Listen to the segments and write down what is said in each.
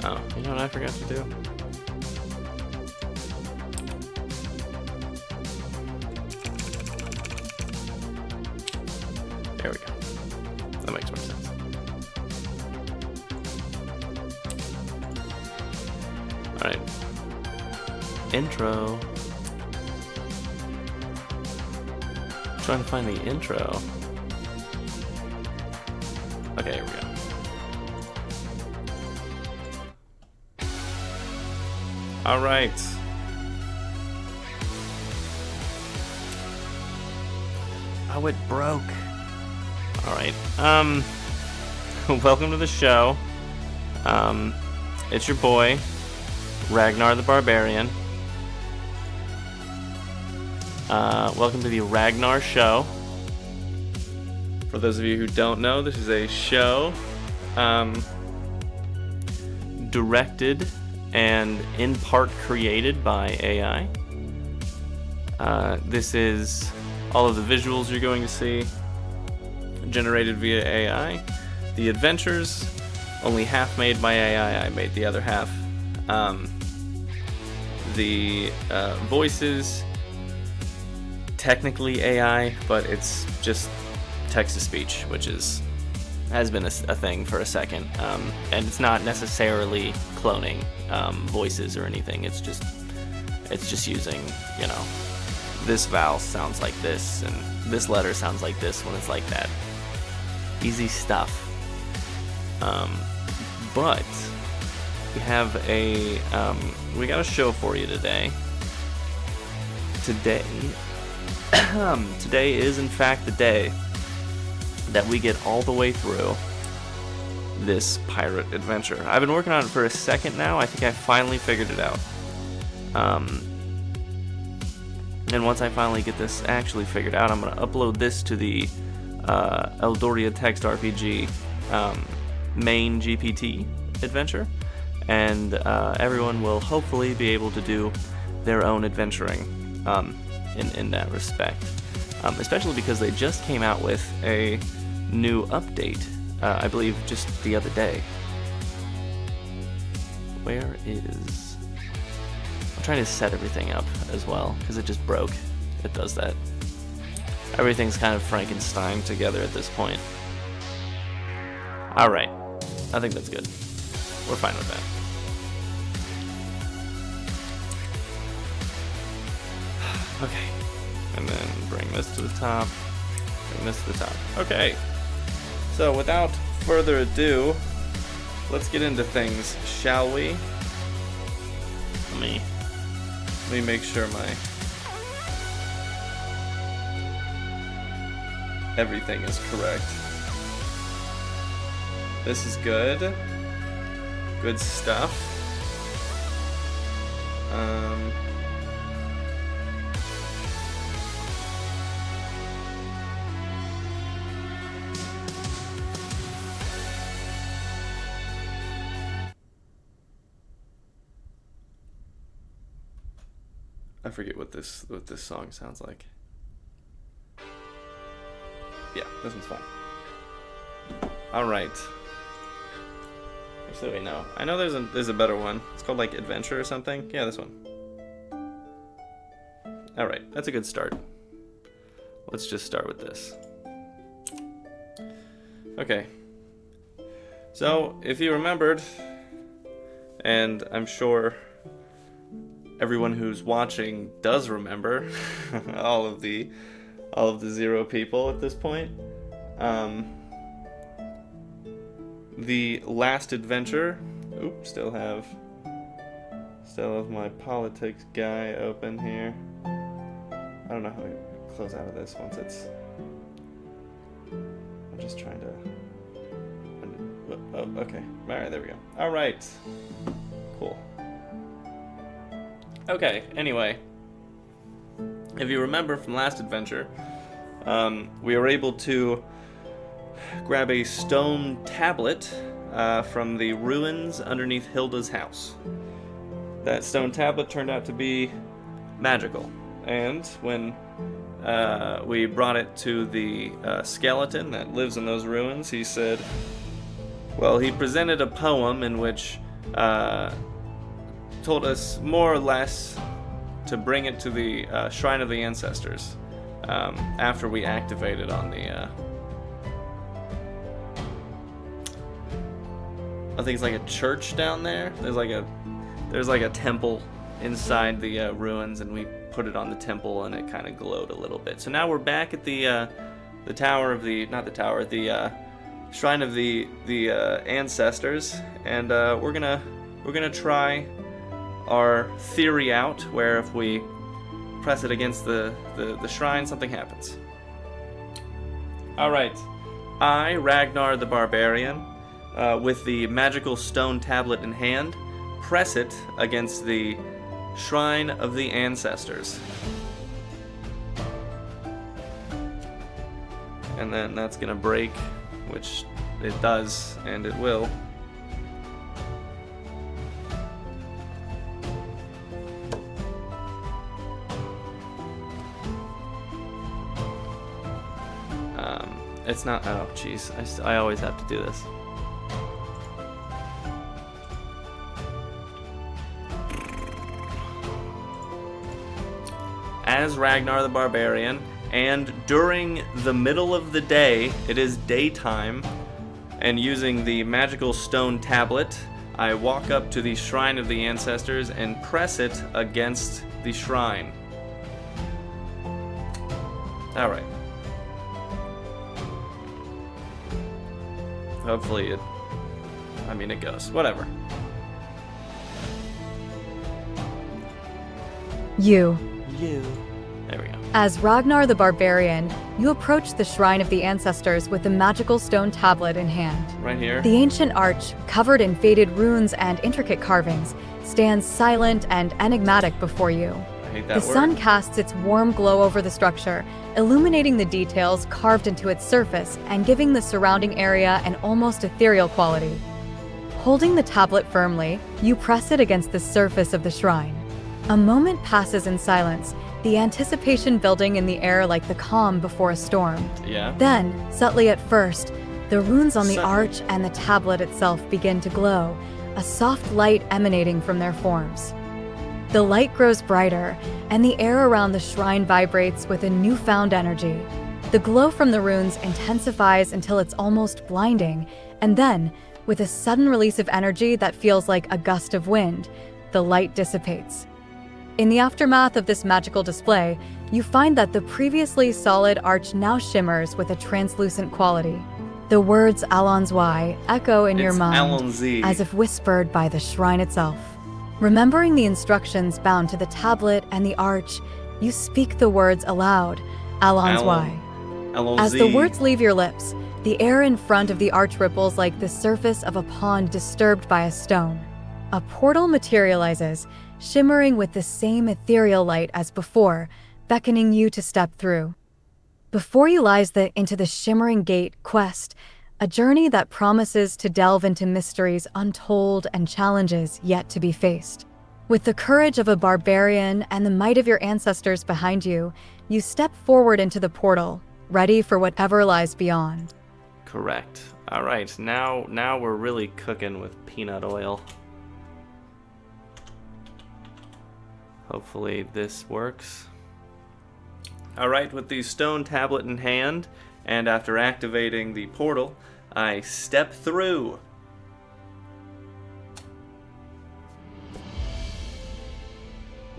Oh, you know what I forgot to do? There we go. That makes more sense. Alright. Intro. Trying to find the intro. Okay, here we go. Alright. Oh, it broke. Alright. Welcome to the show. It's your boy, Ragnar the Barbarian. Welcome to the Ragnar Show. For those of you who don't know, this is a show directed and in part created by AI. This is all of the visuals you're going to see generated via AI. The adventures, only half made by AI. I made the other half. The voices, technically AI, but it's just text-to-speech, which has been a thing for a second, and it's not necessarily cloning voices or anything. It's just using, you know, this vowel sounds like this, and this letter sounds like this when it's like that. Easy stuff. But we have we got a show for you today. Today is in fact the day that we get all the way through this pirate adventure. I've been working on it for a second now. I think I finally figured it out. And once I finally get this actually figured out, I'm going to upload this to the Eldoria Text RPG main GPT adventure, and everyone will hopefully be able to do their own adventuring in that respect. Especially because they just came out with a new update, I believe just the other day. Where is... I'm trying to set everything up as well, because it just broke. It does that. Everything's kind of Frankenstein together at this point. Alright. I think that's good. We're fine with that. Okay. And then bring this to the top. Bring this to the top. Okay. So without further ado, let's get into things, shall we? Let me make sure my everything is correct. This is good. Good stuff. I forget what this song sounds like. Yeah, this one's fine. All right. Actually, wait, no. I know there's a better one. It's called like Adventure or something. Yeah, this one. All right, that's a good start. Let's just start with this. Okay. So, if you remembered, and I'm sure everyone who's watching does remember, all of the 0 people at this point. The last adventure. Oops, still have my politics guy open here. I don't know how to close out of this once it's. I'm just trying to. Oh, okay. All right, there we go. All right. Cool. Okay. Anyway, if you remember from last adventure, we were able to grab a stone tablet from the ruins underneath Hilda's house. That stone tablet turned out to be magical, and when we brought it to the skeleton that lives in those ruins, he said, well, he presented a poem in which told us more or less to bring it to the Shrine of the Ancestors after we activated on the I think it's like a church down there. There's like a temple inside the ruins, and we put it on the temple, and it kind of glowed a little bit. So now we're back at the tower of the Shrine of the Ancestors, and we're gonna try our theory out, where if we press it against the shrine, something happens. All right, I, Ragnar the Barbarian, with the magical stone tablet in hand, press it against the Shrine of the Ancestors. And then that's gonna break, which it does, and it will. It's not, oh jeez, I always have to do this. As Ragnar the Barbarian, and during the middle of the day, it is daytime, and using the magical stone tablet, I walk up to the Shrine of the Ancestors and press it against the shrine. Alright. Hopefully it goes. Whatever. You. There we go. As Ragnar the Barbarian, you approach the Shrine of the Ancestors with the magical stone tablet in hand. Right here. The ancient arch, covered in faded runes and intricate carvings, stands silent and enigmatic before you. I hate that The word. sun casts its warm glow over the structure, illuminating the details carved into its surface and giving the surrounding area an almost ethereal quality. Holding the tablet firmly, you press it against the surface of the shrine. A moment passes in silence, the anticipation building in the air like the calm before a storm. Yeah. Then, subtly at first, the runes on the Subtly. arch and the tablet itself begin to glow, a soft light emanating from their forms. The light grows brighter, and the air around the shrine vibrates with a newfound energy. The glow from the runes intensifies until it's almost blinding, and then, with a sudden release of energy that feels like a gust of wind, the light dissipates. In the aftermath of this magical display, you find that the previously solid arch now shimmers with a translucent quality. The words Alon's Y echo in your It's mind Alonzi. as if whispered by the shrine itself. Remembering the instructions bound to the tablet and the arch, you speak the words aloud, Alon's Y. As the Alonzi. words leave your lips, the air in front of the arch ripples like the surface of a pond disturbed by a stone. A portal materializes, shimmering with the same ethereal light as before, beckoning you to step through. Before you lies into the Shimmering Gate quest, a journey that promises to delve into mysteries untold and challenges yet to be faced. With the courage of a barbarian and the might of your ancestors behind you, you step forward into the portal, ready for whatever lies beyond. Correct. All right, now we're really cooking with peanut oil. Hopefully this works. All right, with the stone tablet in hand, and after activating the portal, I step through.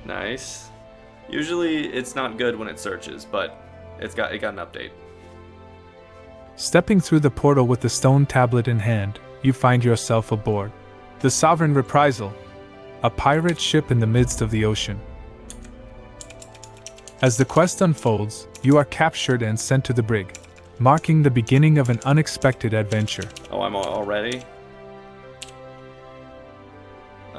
Nice. Usually it's not good when it searches, but it got an update. Stepping through the portal with the stone tablet in hand, you find yourself aboard the Sovereign Reprisal, a pirate ship in the midst of the ocean. As the quest unfolds, you are captured and sent to the brig, marking the beginning of an unexpected adventure. Oh, I'm already?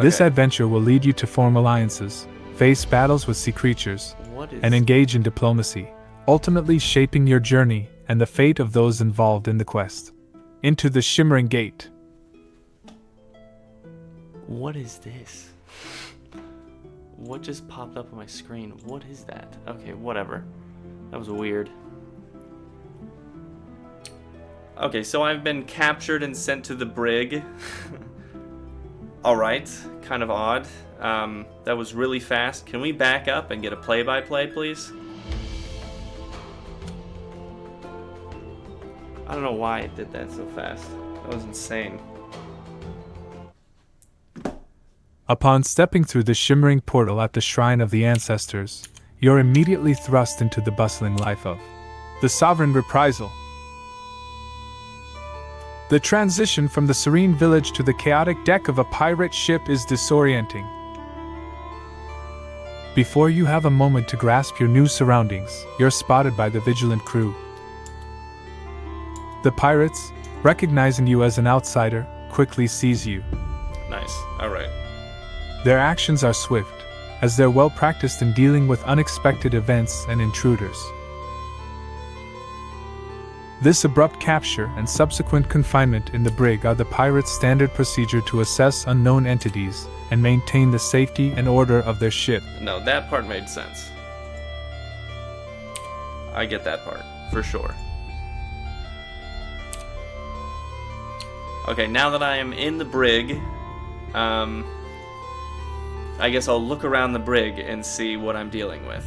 This Okay. adventure will lead you to form alliances, face battles with sea creatures, What is... and engage in diplomacy, ultimately shaping your journey and the fate of those involved in the quest. Into the Shimmering Gate. What is this? What just popped up on my screen? What is that? Okay, whatever. That was weird. Okay, so I've been captured and sent to the brig. Alright, kind of odd. That was really fast. Can we back up and get a play-by-play, please? I don't know why it did that so fast. That was insane. Upon stepping through the shimmering portal at the Shrine of the Ancestors, you're immediately thrust into the bustling life of the Sovereign Reprisal. The transition from the serene village to the chaotic deck of a pirate ship is disorienting. Before you have a moment to grasp your new surroundings, you're spotted by the vigilant crew. The pirates, recognizing you as an outsider, quickly seize you. Nice. Alright. Their actions are swift, as they're well practiced in dealing with unexpected events and intruders. This abrupt capture and subsequent confinement in the brig are the pirates' standard procedure to assess unknown entities and maintain the safety and order of their ship. No, that part made sense. I get that part, for sure. Okay, now that I am in the brig, I guess I'll look around the brig and see what I'm dealing with.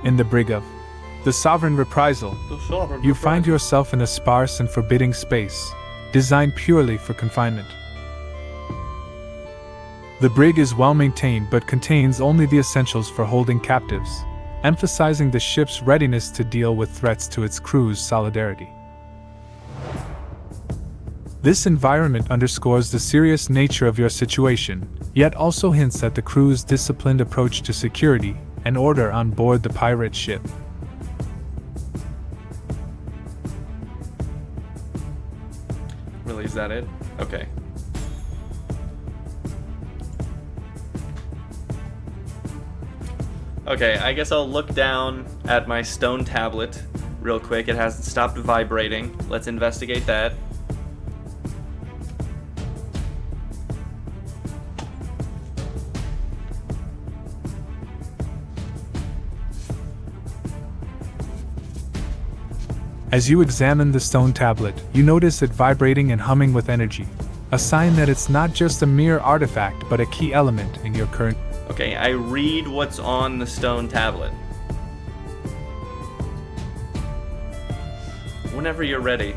In the brig of the Sovereign Reprisal, you find yourself in a sparse and forbidding space, designed purely for confinement. The brig is well maintained but contains only the essentials for holding captives, emphasizing the ship's readiness to deal with threats to its crew's solidarity. This environment underscores the serious nature of your situation, yet also hints at the crew's disciplined approach to security and order on board the pirate ship. Really, is that it? Okay. Okay, I guess I'll look down at my stone tablet real quick. It hasn't stopped vibrating. Let's investigate that. As you examine the stone tablet, you notice it vibrating and humming with energy, a sign that it's not just a mere artifact but a key element in your current. Okay, I read what's on the stone tablet. Whenever you're ready.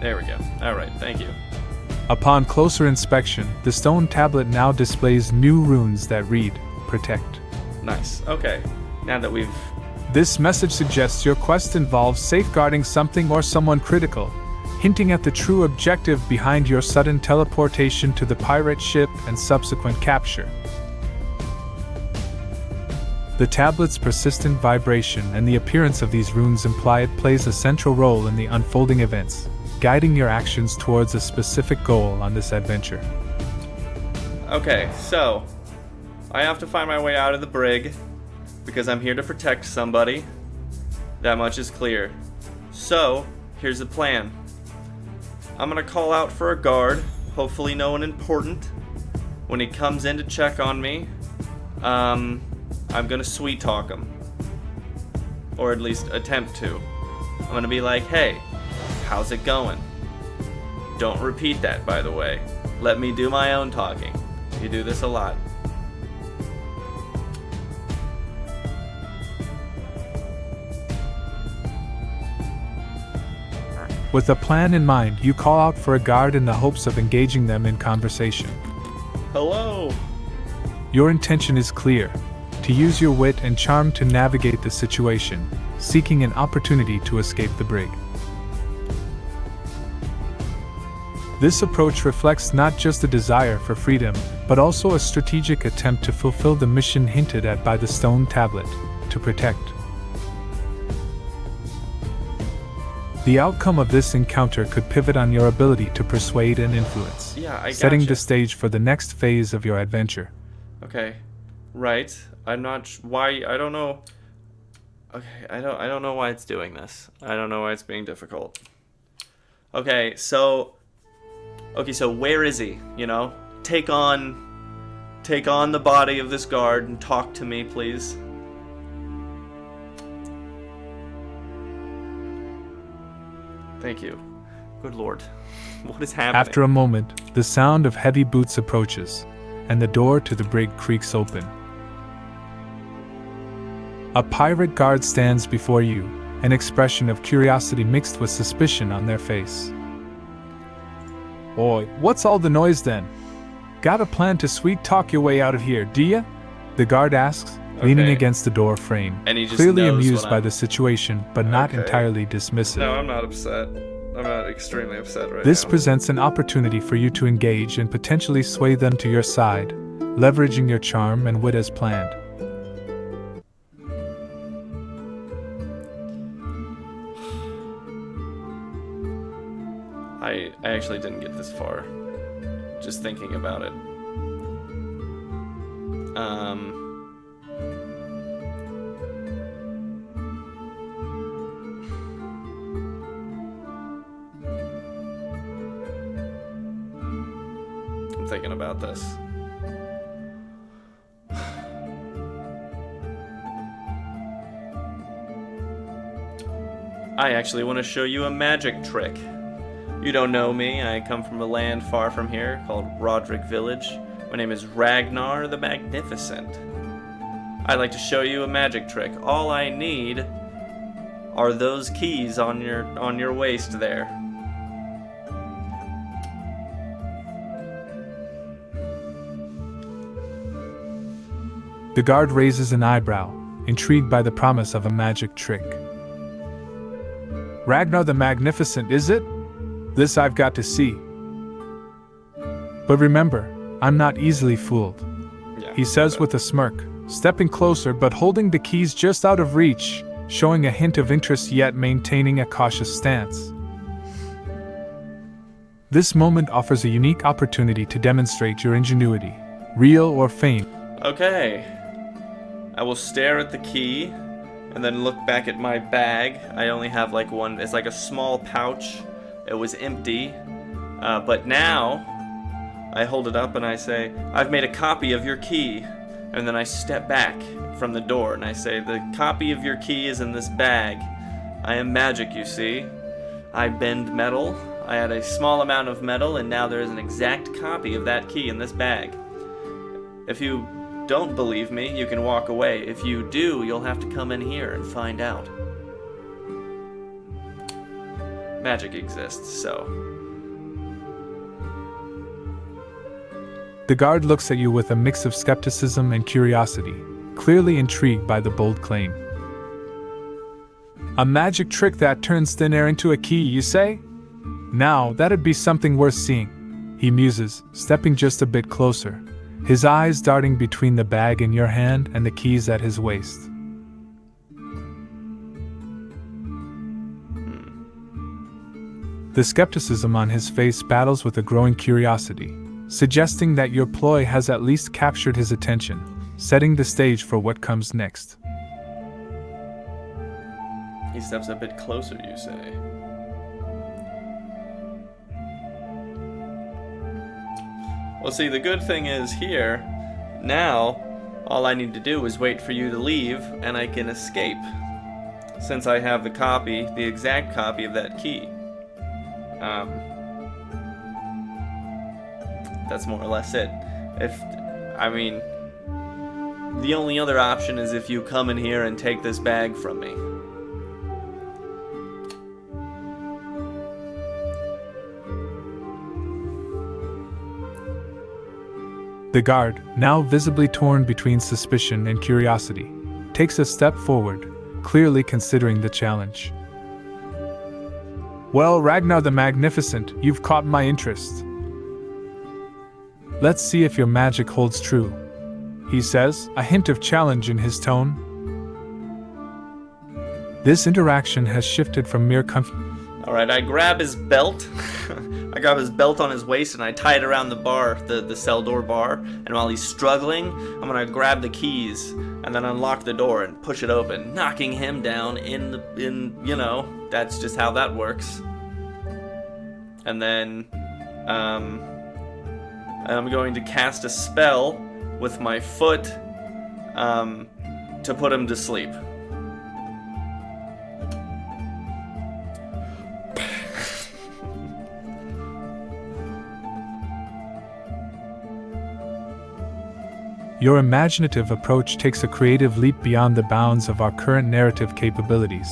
There we go. Alright, thank you. Upon closer inspection, the stone tablet now displays new runes that read, Protect. Nice. Okay. Now that we've... This message suggests your quest involves safeguarding something or someone critical, hinting at the true objective behind your sudden teleportation to the pirate ship and subsequent capture. The tablet's persistent vibration and the appearance of these runes imply it plays a central role in the unfolding events, guiding your actions towards a specific goal on this adventure. Okay, so I have to find my way out of the brig because I'm here to protect somebody. That much is clear. So, here's the plan. I'm gonna call out for a guard, hopefully no one important. When he comes in to check on me, I'm gonna sweet talk him. Or at least attempt to. I'm gonna be like, hey, how's it going? Don't repeat that, by the way. Let me do my own talking. You do this a lot. With a plan in mind, you call out for a guard in the hopes of engaging them in conversation. Hello! Your intention is clear: to use your wit and charm to navigate the situation, seeking an opportunity to escape the brig. This approach reflects not just a desire for freedom, but also a strategic attempt to fulfill the mission hinted at by the stone tablet: to protect. The outcome of this encounter could pivot on your ability to persuade and influence, setting the stage for the next phase of your adventure. Okay, right. I'm not why. I don't know. Okay, I don't know why it's doing this. I don't know why it's being difficult. Okay, so where is he? You know, take on the body of this guard and talk to me, please. Thank you. Good lord. What is happening? After a moment, the sound of heavy boots approaches, and the door to the brig creaks open. A pirate guard stands before you, an expression of curiosity mixed with suspicion on their face. Oi, what's all the noise then? Got a plan to sweet talk your way out of here, do ya? The guard asks, leaning against the door frame, and he just clearly knows amused by the situation, but not Okay. entirely dismissive. No, I'm not upset. I'm not extremely upset right This now. presents an opportunity for you to engage and potentially sway them to your side, leveraging your charm and wit as planned. I actually didn't get this far. Just thinking about it. I'm thinking about this. I actually want to show you a magic trick. You don't know me, I come from a land far from here called Roderick Village. My name is Ragnar the Magnificent. I'd like to show you a magic trick. All I need are those keys on your waist there. The guard raises an eyebrow, intrigued by the promise of a magic trick. Ragnar the Magnificent, is it? This I've got to see. But remember, I'm not easily fooled, he says with a smirk, stepping closer but holding the keys just out of reach, showing a hint of interest yet maintaining a cautious stance. This moment offers a unique opportunity to demonstrate your ingenuity, real or feigned. Okay. I will stare at the key and then look back at my bag. I only have like one, it's like a small pouch. It was empty. But now I hold it up and I say, I've made a copy of your key. And then I step back from the door and I say, the copy of your key is in this bag. I am magic, you see. I bend metal. I had a small amount of metal and now there is an exact copy of that key in this bag. If you don't believe me, you can walk away. If you do, you'll have to come in here and find out. Magic exists, so. The guard looks at you with a mix of skepticism and curiosity, clearly intrigued by the bold claim. A magic trick that turns thin air into a key, you say? Now, that'd be something worth seeing, he muses, stepping just a bit closer, his eyes darting between the bag in your hand and the keys at his waist. The skepticism on his face battles with a growing curiosity, suggesting that your ploy has at least captured his attention, setting the stage for what comes next. He steps a bit closer, you say. Well, see, the good thing is here, now, all I need to do is wait for you to leave, and I can escape. Since I have the copy, the exact copy of that key. That's more or less it. The only other option is if you come in here and take this bag from me. The guard, now visibly torn between suspicion and curiosity, takes a step forward, clearly considering the challenge. Well, Ragnar the Magnificent, you've caught my interest. Let's see if your magic holds true, he says, a hint of challenge in his tone. This interaction has shifted from mere Alright, I grab his belt. I grab his belt on his waist and I tie it around the bar, the cell door bar. And while he's struggling, I'm gonna grab the keys and then unlock the door and push it open, knocking him down that's just how that works. And then, I'm going to cast a spell with my foot, to put him to sleep. Your imaginative approach takes a creative leap beyond the bounds of our current narrative capabilities.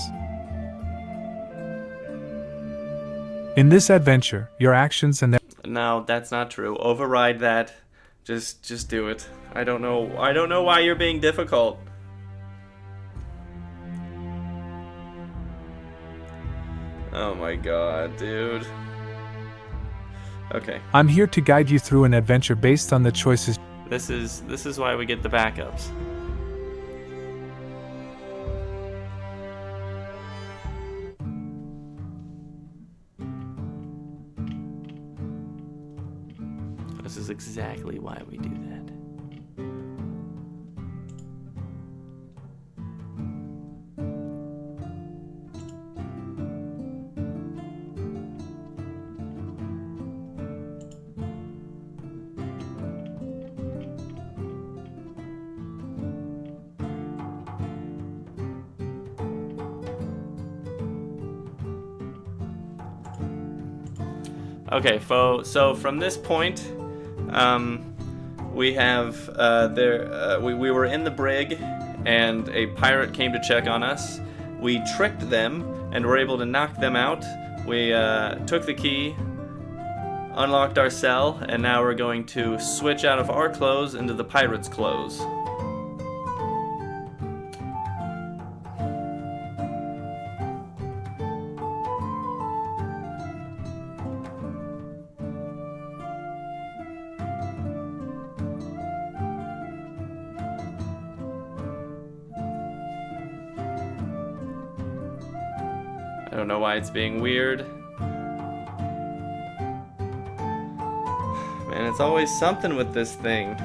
In this adventure, your actions and No, that's not true. Override that. Just do it. I don't know why you're being difficult. Oh my god, dude. Okay. I'm here to guide you through an adventure based on the choices. This is why we get the backups. This is exactly why we do that. Okay, so from this point, we have we were in the brig, and a pirate came to check on us. We tricked them and were able to knock them out. We took the key, unlocked our cell, and now we're going to switch out of our clothes into the pirates' clothes. I don't know why it's being weird. Man, it's always something with this thing.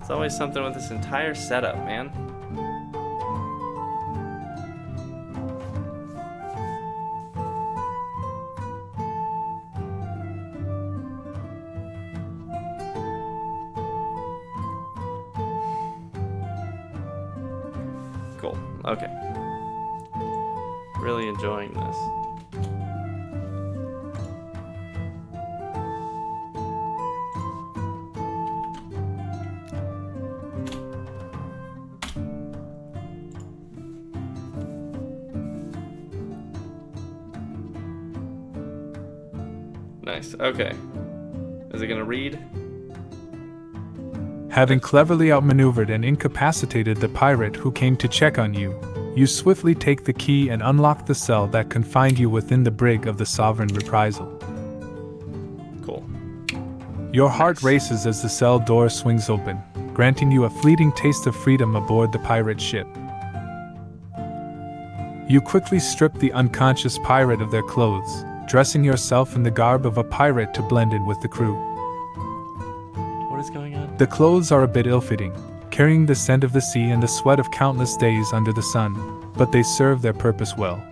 It's always something with this entire setup, man. Cool. Okay. Really enjoying this. Nice. Okay. Is it gonna read? Having cleverly outmaneuvered and incapacitated the pirate who came to check on you, you swiftly take the key and unlock the cell that confined you within the brig of the Sovereign Reprisal. Cool. Your heart races as the cell door swings open, granting you a fleeting taste of freedom aboard the pirate ship. You quickly strip the unconscious pirate of their clothes, dressing yourself in the garb of a pirate to blend in with the crew. What is going on? The clothes are a bit ill-fitting, carrying the scent of the sea and the sweat of countless days under the sun, but they serve their purpose well.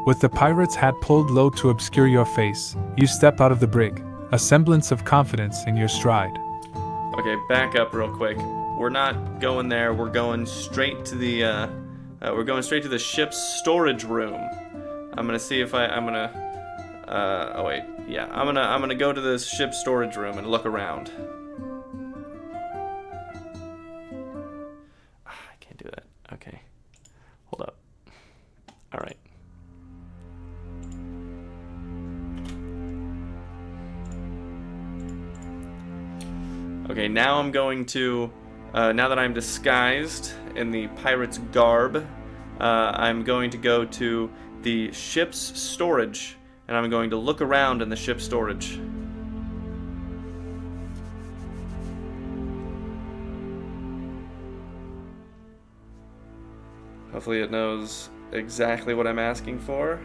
With the pirate's hat pulled low to obscure your face, you step out of the brig, a semblance of confidence in your stride. Okay, back up real quick. We're not going there. We're going straight to the ship's storage room. I'm gonna see if I'm gonna go to the ship's storage room and look around. I can't do that. Okay. Hold up. All right. Okay, now I'm going to now that I'm disguised in the pirate's garb, I'm going to go to the ship's storage, and I'm going to look around in the ship's storage. Hopefully it knows exactly what I'm asking for.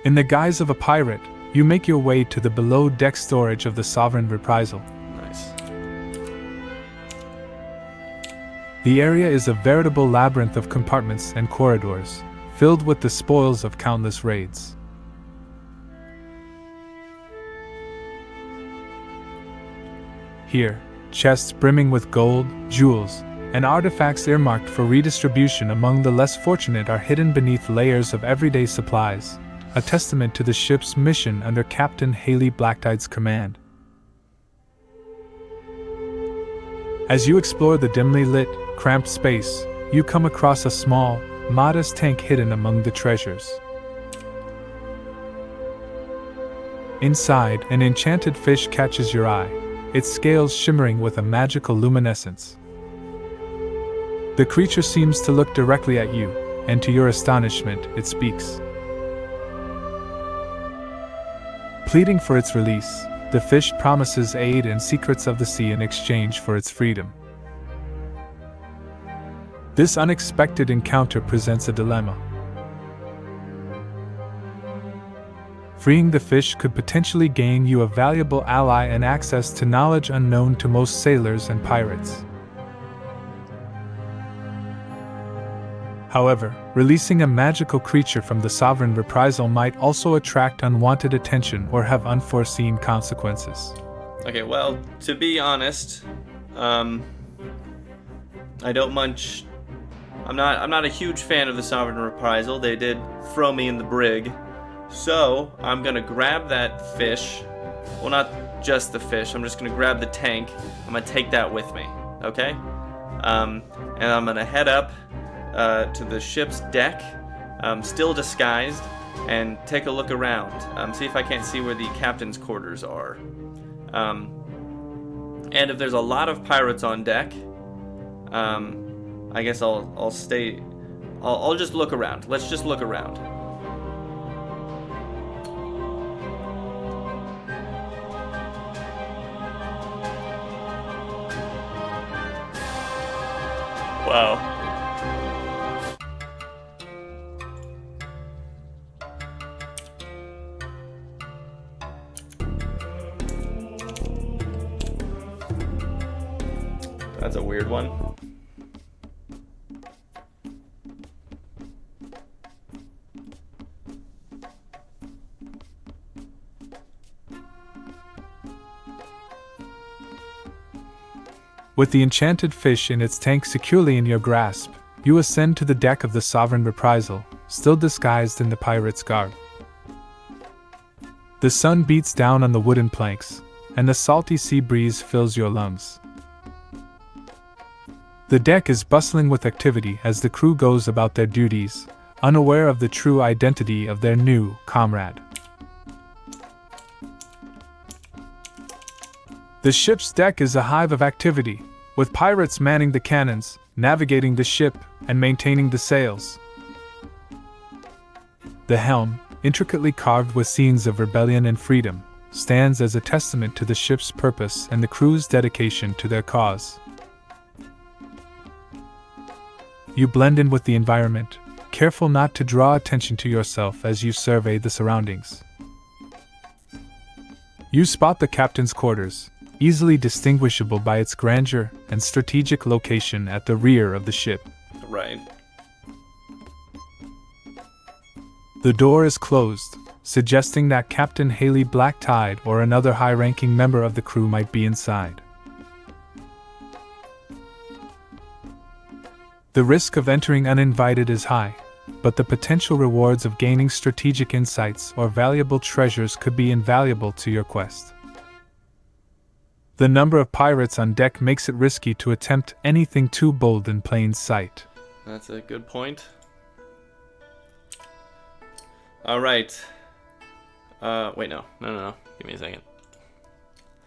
In the guise of a pirate, you make your way to the below-deck storage of the Sovereign Reprisal. Nice. The area is a veritable labyrinth of compartments and corridors, filled with the spoils of countless raids. Here, chests brimming with gold, jewels, and artifacts earmarked for redistribution among the less fortunate are hidden beneath layers of everyday supplies. a testament to the ship's mission under Captain Haley Blacktide's command. As you explore the dimly lit, cramped space, you come across a small, modest tank hidden among the treasures. Inside, an enchanted fish catches your eye, its scales shimmering with a magical luminescence. The creature seems to look directly at you, and to your astonishment, it speaks. Pleading for its release, the fish promises aid and secrets of the sea in exchange for its freedom. This unexpected encounter presents a dilemma. Freeing the fish could potentially gain you a valuable ally and access to knowledge unknown to most sailors and pirates. However, releasing a magical creature from the sovereign reprisal might also attract unwanted attention or have unforeseen consequences. Okay, well, to be honest, I don't much. I'm not a huge fan of the sovereign reprisal. They did throw me in the brig, so I'm gonna grab that fish. Well, not just the fish. I'm just gonna grab the tank. I'm gonna take that with me. Okay, and I'm gonna head up to the ship's deck, still disguised, and take a look around. See if I can't see where the captain's quarters are. And if there's a lot of pirates on deck, I guess I'll stay. I'll just look around. Let's just look around. Wow. That's a weird one. With the enchanted fish in its tank securely in your grasp, you ascend to the deck of the Sovereign Reprisal, still disguised in the pirate's garb. The sun beats down on the wooden planks, and the salty sea breeze fills your lungs. The deck is bustling with activity as the crew goes about their duties, unaware of the true identity of their new comrade. The ship's deck is a hive of activity, with pirates manning the cannons, navigating the ship, and maintaining the sails. The helm, intricately carved with scenes of rebellion and freedom, stands as a testament to the ship's purpose and the crew's dedication to their cause. You blend in with the environment, careful not to draw attention to yourself as you survey the surroundings. You spot the captain's quarters, easily distinguishable by its grandeur and strategic location at the rear of the ship. Right. The door is closed, suggesting that Captain Haley Blacktide or another high-ranking member of the crew might be inside. The risk of entering uninvited is high, but the potential rewards of gaining strategic insights or valuable treasures could be invaluable to your quest. The number of pirates on deck makes it risky to attempt anything too bold in plain sight. That's a good point. Alright. Wait, no. No. Give me a second.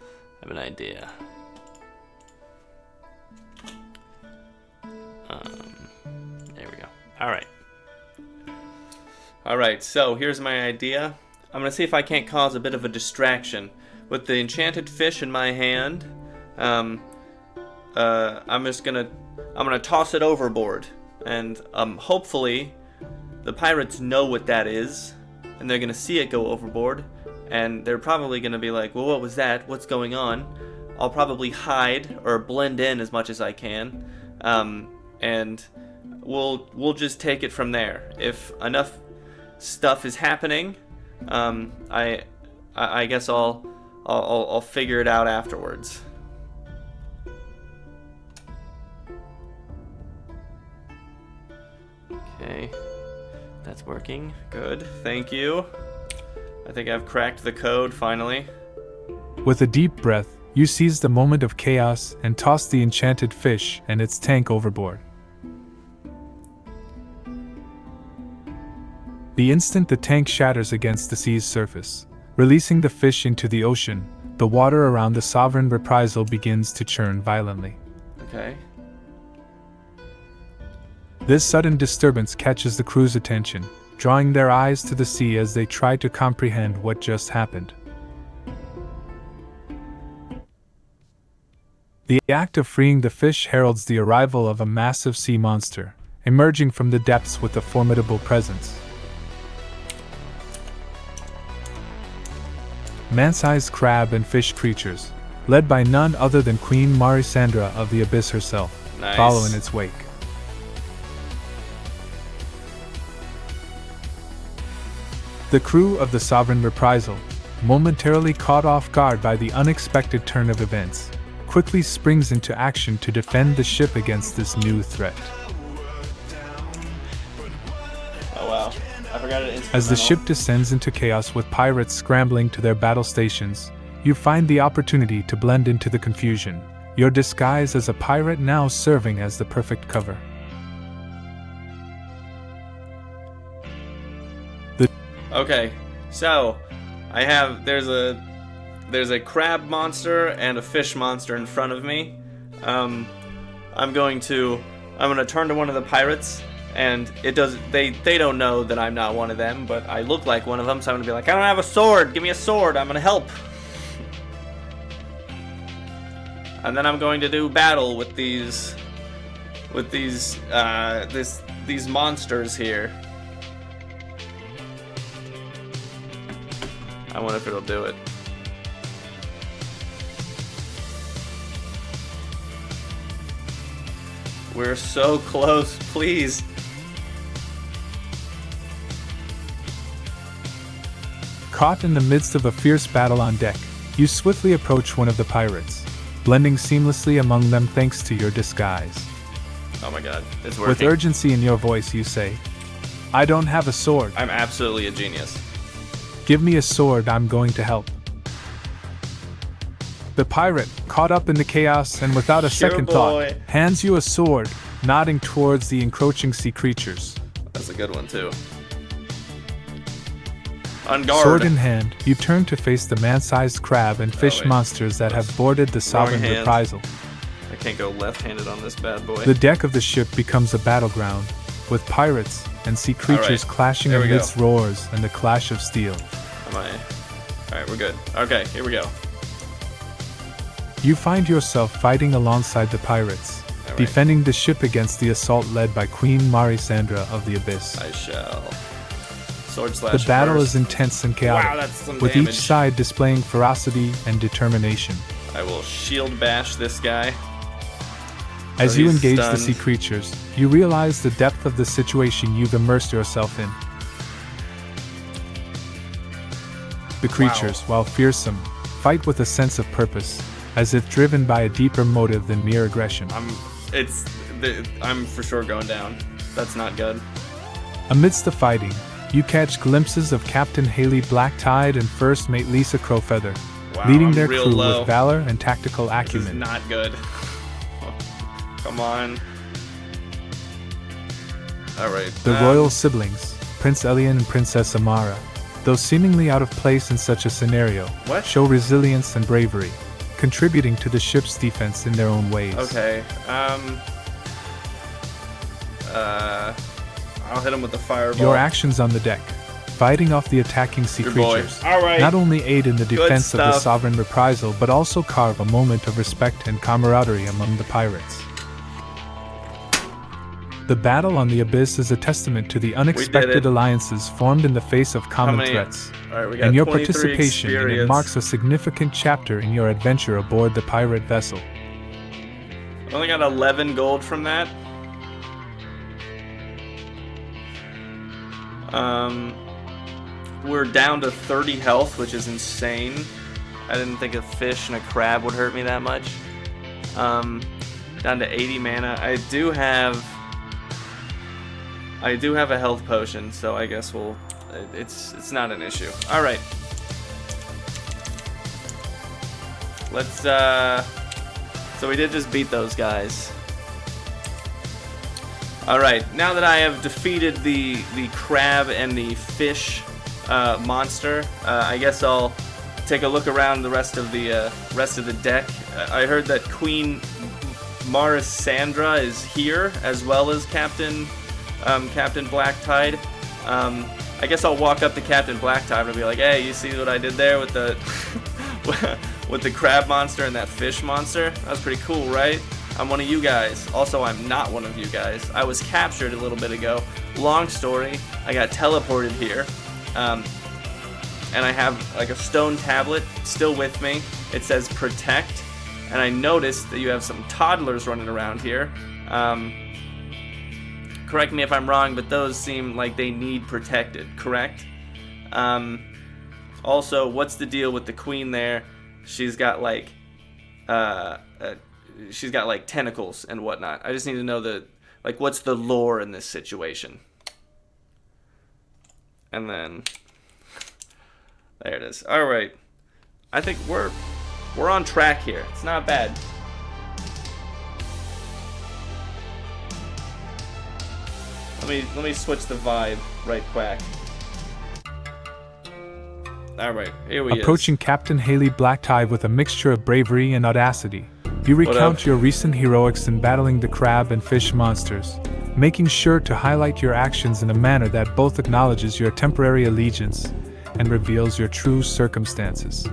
I have an idea. There we go. Alright, so here's my idea. I'm gonna see if I can't cause a bit of a distraction. With the enchanted fish in my hand, I'm gonna toss it overboard, and hopefully the pirates know what that is, and they're gonna see it go overboard, and they're probably gonna be like, well, what was that? What's going on? I'll probably hide or blend in as much as I can, and we'll just take it from there. If enough stuff is happening, I guess I'll figure it out afterwards. Okay, That's working. Good. Thank you. I think I've cracked the code finally. With a deep breath, you seize the moment of chaos and toss the enchanted fish and its tank overboard. The instant the tank shatters against the sea's surface, releasing the fish into the ocean, the water around the Sovereign Reprisal begins to churn violently. Okay. This sudden disturbance catches the crew's attention, drawing their eyes to the sea as they try to comprehend what just happened. The act of freeing the fish heralds the arrival of a massive sea monster, emerging from the depths with a formidable presence. Man-sized crab and fish creatures, led by none other than Queen Marisandra of the Abyss herself, follow in its wake. The crew of the Sovereign Reprisal, momentarily caught off guard by the unexpected turn of events, quickly springs into action to defend the ship against this new threat. Oh wow, I forgot it. As the ship descends into chaos with pirates scrambling to their battle stations, you find the opportunity to blend into the confusion, your disguise as a pirate now serving as the perfect cover. Okay, so there's a crab monster and a fish monster in front of me. I'm gonna turn to one of the pirates, and they don't know that I'm not one of them, but I look like one of them, so I'm gonna be like, I don't have a sword, give me a sword, I'm gonna help. And then I'm going to do battle with these monsters here. I wonder if it'll do it. We're so close, please. Caught in the midst of a fierce battle on deck, you swiftly approach one of the pirates, blending seamlessly among them thanks to your disguise. Oh my god, it's working. With urgency in your voice, you say, I don't have a sword. I'm absolutely a genius. Give me a sword, I'm going to help. The pirate, caught up in the chaos and without a second thought, hands you a sword, nodding towards the encroaching sea creatures. That's a good one too. On guard. Sword in hand, you turn to face the man-sized crab and fish monsters that have boarded the Sovereign Reprisal. I can't go left-handed on this bad boy. The deck of the ship becomes a battleground, with pirates and sea creatures clashing amidst roars and the clash of steel. Alright, we're good. Okay, here we go. You find yourself fighting alongside the pirates, defending the ship against the assault led by Queen Marisandra of the Abyss. I shall. Sword slash. The battle first. is intense and chaotic, wow, that's some with damage. each side displaying ferocity and determination. I will shield bash this guy. As you engage stunned. the sea creatures, you realize the depth of the situation you've immersed yourself in. The creatures, while fearsome, fight with a sense of purpose, as if driven by a deeper motive than mere aggression. I'm for sure going down. That's not good. Amidst the fighting, you catch glimpses of Captain Haley Blacktide and First Mate Lisa Crowfeather, leading their crew with valor and tactical acumen. This is not good. Come on. Alright. The royal siblings, Prince Elian and Princess Amara, though seemingly out of place in such a scenario, show resilience and bravery, contributing to the ship's defense in their own ways. Okay, I'll hit him with the fireball. Your actions on the deck, fighting off the attacking sea creatures, not only aid in the defense of the Sovereign Reprisal, but also carve a moment of respect and camaraderie among the pirates. The battle on the Abyss is a testament to the unexpected alliances formed in the face of common threats, and your participation in it marks a significant chapter in your adventure aboard the pirate vessel. I only got 11 gold from that. We're down to 30 health, which is insane. I didn't think a fish and a crab would hurt me that much. Down to 80 mana. I I do have a health potion, so I guess it's not an issue. All right. Let's so we did just beat those guys. All right, now that I have defeated the crab and the fish monster, I guess I'll take a look around the rest of the deck. I heard that Queen Marisandra is here, as well as Captain Blacktide. I guess I'll walk up to Captain Blacktide and be like, "Hey, you see what I did there with the with the crab monster and that fish monster? That was pretty cool, right? I'm one of you guys. Also, I'm not one of you guys. I was captured a little bit ago. Long story. I got teleported here, and I have like a stone tablet still with me. It says protect, and I noticed that you have some toddlers running around here. Correct me if I'm wrong, but those seem like they need protected, correct? Also, what's the deal with the queen there? She's got like tentacles and whatnot. I just need to know what's the lore in this situation. And then there it is. All right, I think we're on track here. It's not bad. Let me switch the vibe right quick. All right, here we Approaching Captain Haley Blacktide with a mixture of bravery and audacity, you recount your recent heroics in battling the crab and fish monsters, making sure to highlight your actions in a manner that both acknowledges your temporary allegiance and reveals your true circumstances.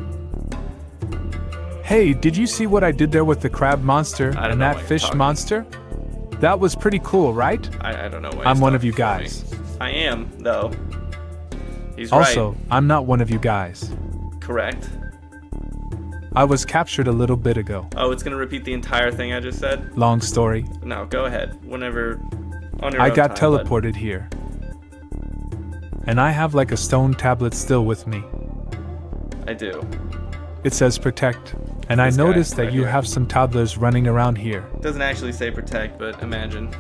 Hey, did you see what I did there with the crab monster and that fish monster? That was pretty cool, right? I don't know why I'm one of you guys. I am, though. He's also, right. I'm not one of you guys. Correct. I was captured a little bit ago. Oh, it's gonna repeat the entire thing I just said? Long story. No, go ahead. Whenever, on your I own got time, teleported here. And I have like a stone tablet still with me. I do. It says protect. And I noticed that you have some toddlers running around here. It doesn't actually say protect, but imagine.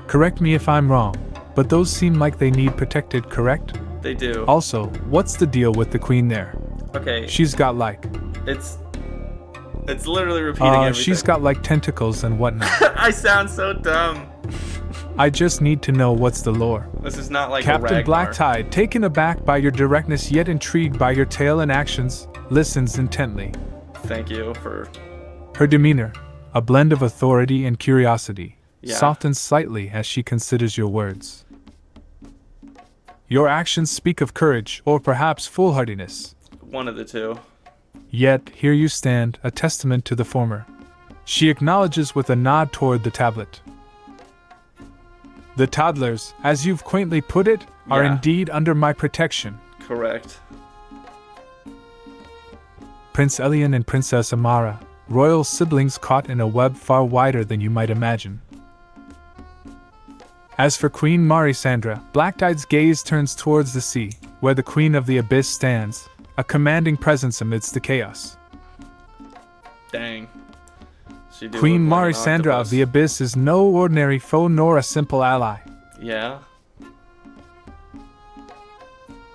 Correct me if I'm wrong, but those seem like they need protected, correct? They do. Also, what's the deal with the queen there? Okay. She's got like... It's literally repeating everything. She's got like tentacles and whatnot. I sound so dumb. I just need to know what's the lore. This is not like Captain a Ragnar. Blacktide, taken aback by your directness yet intrigued by your tale and actions, listens intently. Thank you for... Her demeanor, a blend of authority and curiosity, Yeah. softens slightly as she considers your words. Your actions speak of courage or perhaps foolhardiness. One of the two. Yet, here you stand, a testament to the former. She acknowledges with a nod toward the tablet. The toddlers, as you've quaintly put it, are indeed under my protection. Correct. Prince Elian and Princess Amara, royal siblings caught in a web far wider than you might imagine. As for Queen Marisandra, Blacktide's gaze turns towards the sea, where the Queen of the Abyss stands, a commanding presence amidst the chaos. Dang. Queen Marisandra of the Abyss is no ordinary foe nor a simple ally. Yeah?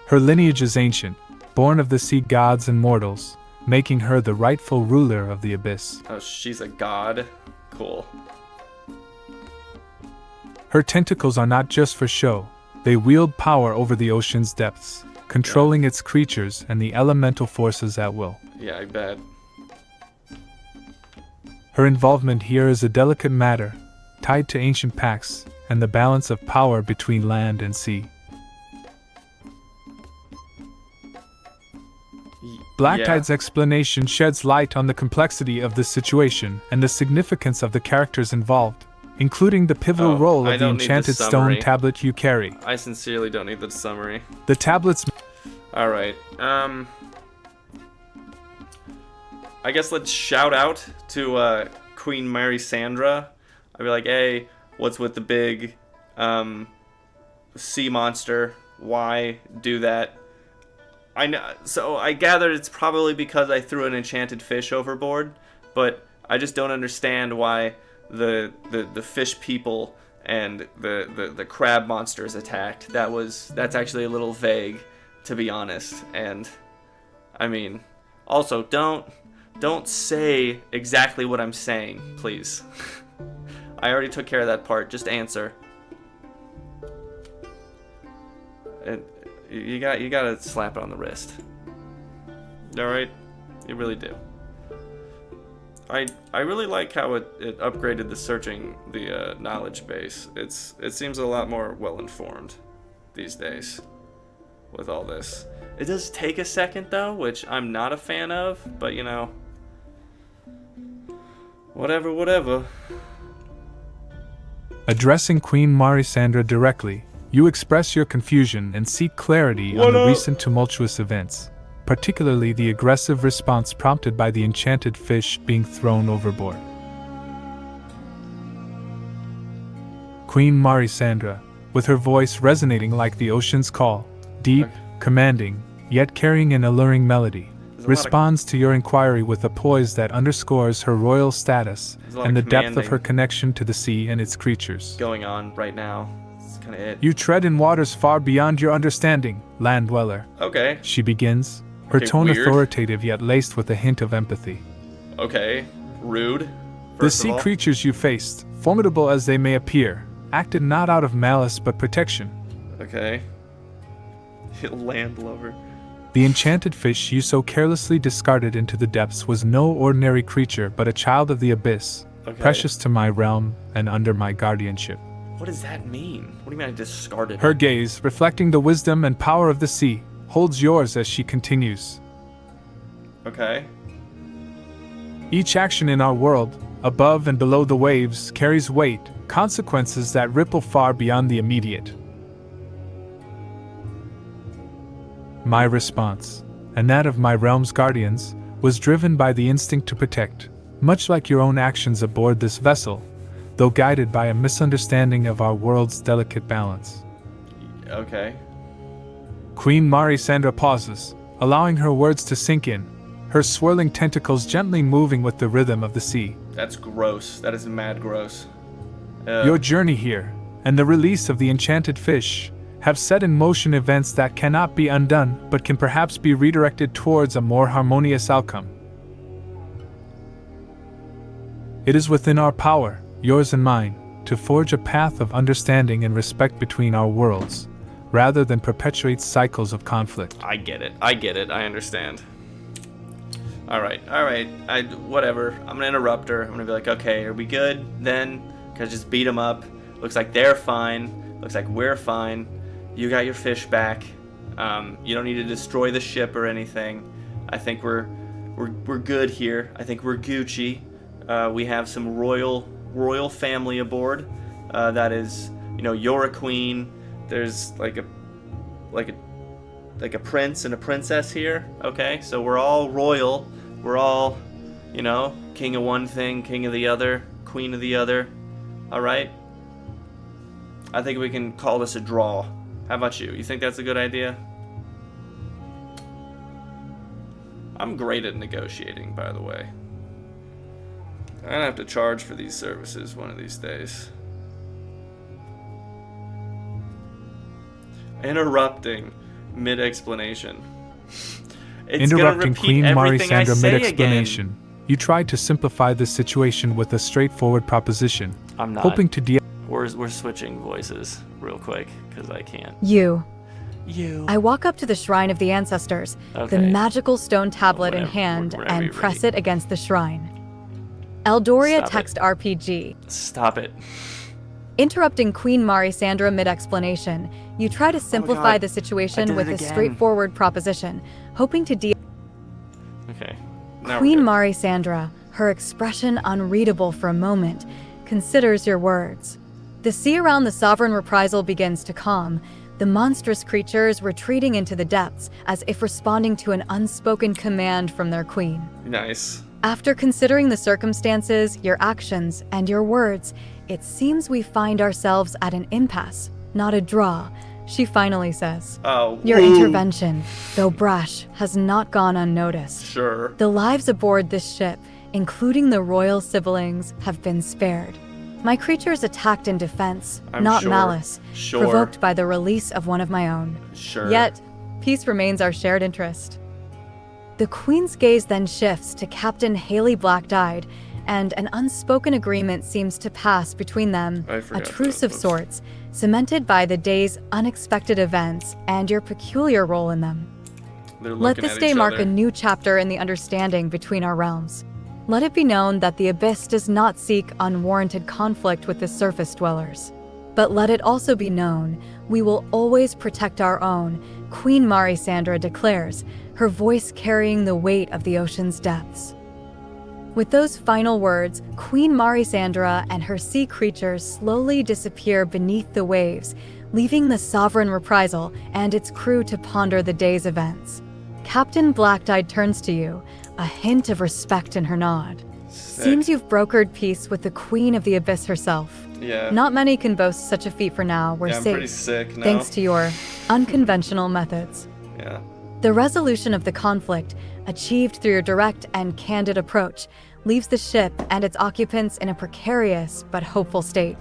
Her lineage is ancient, born of the sea gods and mortals, making her the rightful ruler of the Abyss. Oh, she's a god? Cool. Her tentacles are not just for show, they wield power over the ocean's depths, controlling its creatures and the elemental forces at will. Yeah, I bet. Her involvement here is a delicate matter, tied to ancient pacts and the balance of power between land and sea. Blacktide's explanation sheds light on the complexity of the situation and the significance of the characters involved, including the pivotal role of the enchanted stone tablet you carry. I sincerely don't need the summary. The tablet's... Alright, I guess let's shout out to Queen Marisandra. I'd be like, hey, what's with the big sea monster? Why do that? I know, so I gathered it's probably because I threw an enchanted fish overboard, but I just don't understand why the fish people and the crab monsters attacked. That's actually a little vague, to be honest. And I mean, also don't say exactly what I'm saying, please. I already took care of that part. Just answer. And you gotta slap it on the wrist. All right, you really do. I really like how it upgraded the searching the knowledge base. It seems a lot more well informed these days with all this. It does take a second though, which I'm not a fan of, but you know, whatever. Addressing Queen Marisandra directly, you express your confusion and seek clarity on the recent tumultuous events, particularly the aggressive response prompted by the enchanted fish being thrown overboard. Queen Marisandra, with her voice resonating like the ocean's call, deep, commanding, yet carrying an alluring melody, responds to your inquiry with a poise that underscores her royal status and the depth of her connection to the sea and its creatures. Going on right now. That's kind of it. You tread in waters far beyond your understanding, land dweller. Okay. She begins, her tone authoritative yet laced with a hint of empathy. Okay. Rude. The sea creatures you faced, formidable as they may appear, acted not out of malice but protection. Okay. Land lover. The enchanted fish you so carelessly discarded into the depths was no ordinary creature but a child of the abyss, precious to my realm and under my guardianship. What does that mean? What do you mean I discarded Her it? gaze, reflecting the wisdom and power of the sea, holds yours as she continues. Okay. Each action in our world, above and below the waves, carries weight, consequences that ripple far beyond the immediate. My response, and that of my realm's guardians, was driven by the instinct to protect, much like your own actions aboard this vessel, though guided by a misunderstanding of our world's delicate balance. Okay. Queen Marisandra pauses, allowing her words to sink in, her swirling tentacles gently moving with the rhythm of the sea. That's gross. That is mad gross. Your journey here, and the release of the enchanted fish, have set in motion events that cannot be undone but can perhaps be redirected towards a more harmonious outcome. It is within our power, yours and mine, to forge a path of understanding and respect between our worlds, rather than perpetuate cycles of conflict. I get it. I understand. Alright. Whatever. I'm gonna interrupt her. I'm gonna be like, okay, are we good then? Can I just beat them up? Looks like they're fine. Looks like we're fine. You got your fish back. You don't need to destroy the ship or anything. I think we're good here. I think we're Gucci. We have some royal family aboard. That is, you know, you're a queen. There's like a prince and a princess here. Okay, so we're all royal. We're all, you know, king of one thing, king of the other, queen of the other. All right. I think we can call this a draw. How about you? You think that's a good idea? I'm great at negotiating, by the way. I'm gonna have to charge for these services one of these days. Interrupting mid-explanation. Interrupting Queen Marisandra mid-explanation. You tried to simplify the situation with a straightforward proposition. I'm not. Hoping to We're switching voices real quick, because I can't. You. I walk up to the shrine of the ancestors, the magical stone tablet in hand, and press it against the shrine. Eldoria text RPG. Stop it. Interrupting Queen Marisandra mid-explanation, you try to simplify the situation with a straightforward proposition, hoping to deal. Okay. Queen Marisandra, her expression unreadable for a moment, considers your words. The sea around the sovereign reprisal begins to calm, the monstrous creatures retreating into the depths as if responding to an unspoken command from their queen. Nice. After considering the circumstances, your actions, and your words, it seems we find ourselves at an impasse, not a draw, she finally says. Your intervention, though brash, has not gone unnoticed. Sure. The lives aboard this ship, including the royal siblings, have been spared. My creatures attacked in defense, I'm not sure. malice, Sure. provoked by the release of one of my own. Sure. Yet, peace remains our shared interest. The Queen's gaze then shifts to Captain Haley Black-Dyed, and an unspoken agreement seems to pass between them, I a forgot truce that. of sorts, cemented by the day's unexpected events and your peculiar role in them. They're Let looking this at day each mark other. a new chapter in the understanding between our realms. Let it be known that the Abyss does not seek unwarranted conflict with the surface dwellers. But let it also be known, we will always protect our own, Queen Marisandra declares, her voice carrying the weight of the ocean's depths. With those final words, Queen Marisandra and her sea creatures slowly disappear beneath the waves, leaving the Sovereign Reprisal and its crew to ponder the day's events. Captain Black-Dyed turns to you, a hint of respect in her nod. Sick. Seems you've brokered peace with the Queen of the Abyss herself. Yeah. Not many can boast such a feat for now. We're Yeah, I'm safe, pretty sick now. thanks to your unconventional methods. Yeah. The resolution of the conflict, achieved through your direct and candid approach, leaves the ship and its occupants in a precarious but hopeful state.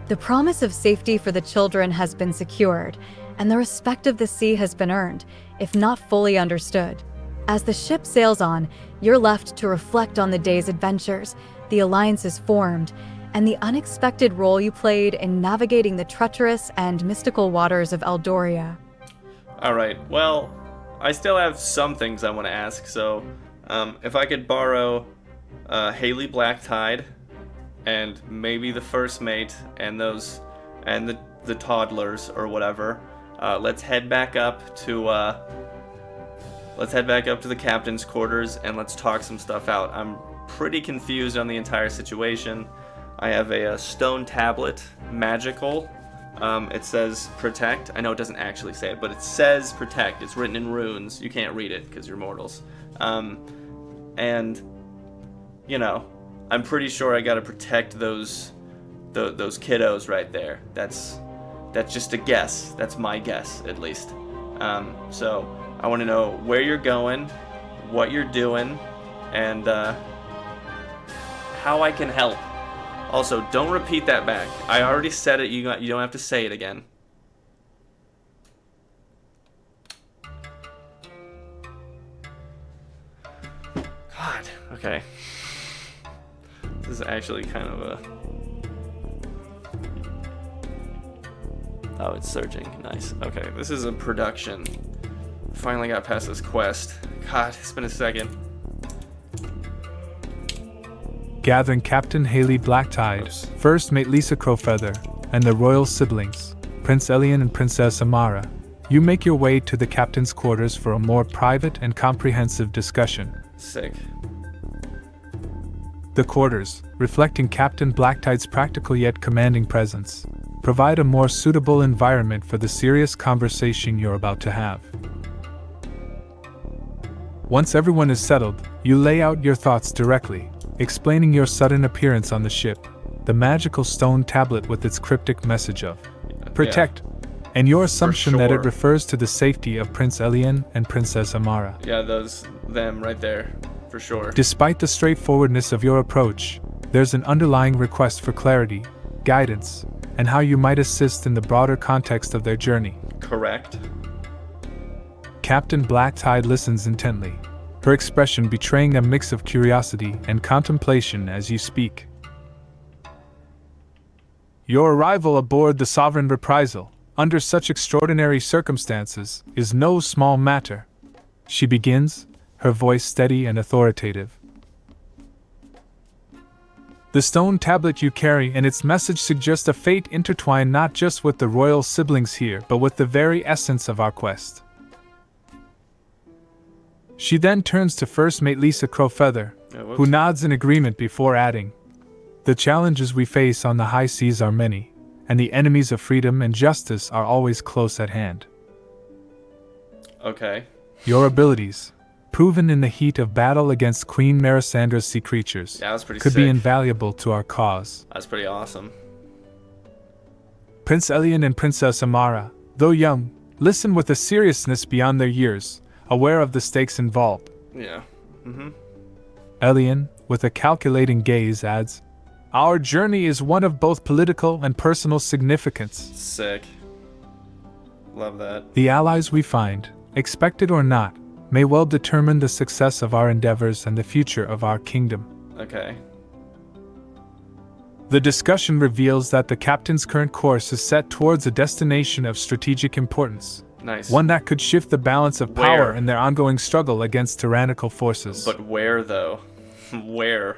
The promise of safety for the children has been secured, and the respect of the sea has been earned, if not fully understood. As the ship sails on, you're left to reflect on the day's adventures, the alliances formed, and the unexpected role you played in navigating the treacherous and mystical waters of Eldoria. All right. Well, I still have some things I want to ask. So, if I could borrow Haley Black-Dyed and maybe the first mate and the toddlers or whatever, let's head back up to the captain's quarters and let's talk some stuff out. I'm pretty confused on the entire situation. I have a stone tablet, magical. It says protect. I know it doesn't actually say it, but it says protect. It's written in runes. You can't read it because you're mortals. And you know, I'm pretty sure I gotta protect those kiddos right there. That's just a guess. That's my guess, at least. So I want to know where you're going, what you're doing, and how I can help. Also, don't repeat that back. I already said it. You don't have to say it again. God. Okay. This is actually kind of a... Oh, it's surging. Nice. Okay, this is a production. Finally got past this quest. God, it's been a second. Gathering Captain Haley Black-Dyed, Oops. First Mate Lisa Crowfeather, and the royal siblings, Prince Elian and Princess Amara, you make your way to the captain's quarters for a more private and comprehensive discussion. Sick. The quarters, reflecting Captain Black-Dyed's practical yet commanding presence, provide a more suitable environment for the serious conversation you're about to have. Once everyone is settled, you lay out your thoughts directly, explaining your sudden appearance on the ship, the magical stone tablet with its cryptic message of protect, and your assumption that it sure. refers to the safety of Prince Elian and Princess Amara. Yeah, them right there, for sure. Despite the straightforwardness of your approach, there's an underlying request for clarity, guidance, and how you might assist in the broader context of their journey. Correct. Captain Black-Dyed listens intently, her expression betraying a mix of curiosity and contemplation as you speak. Your arrival aboard the Sovereign Reprisal, under such extraordinary circumstances, is no small matter. She begins, her voice steady and authoritative. The stone tablet you carry and its message suggest a fate intertwined not just with the royal siblings here, but with the very essence of our quest. She then turns to First Mate Lisa Crowfeather, who nods in agreement before adding, "The challenges we face on the high seas are many, and the enemies of freedom and justice are always close at hand. Okay. Your abilities, proven in the heat of battle against Queen Marisandra's sea creatures, Yeah, that was pretty could sick. be invaluable to our cause. That's pretty awesome. Prince Elian and Princess Amara, though young, listen with a seriousness beyond their years, aware of the stakes involved. Yeah. Mm-hmm. Elian, with a calculating gaze, adds, Our journey is one of both political and personal significance. Sick. Love that. The allies we find, expected or not, may well determine the success of our endeavors and the future of our kingdom. Okay. The discussion reveals that the captain's current course is set towards a destination of strategic importance. Nice. One that could shift the balance of power Where? in their ongoing struggle against tyrannical forces. But where, though? Where?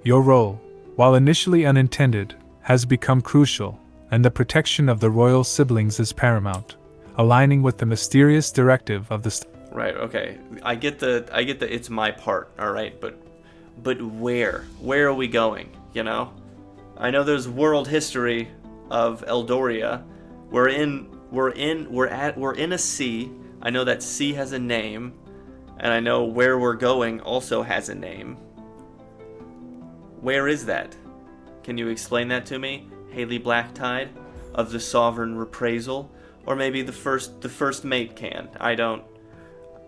Your role, while initially unintended, has become crucial, and the protection of the royal siblings is paramount, aligning with the mysterious directive of the Right, okay. I get the it's my part, all right? But where? Where are we going, you know? I know there's world history of Eldoria. We're in a sea. I know that sea has a name, and I know where we're going also has a name. Where is that? Can you explain that to me? Haley Blacktide of the Sovereign Reprisal, or maybe the first mate can.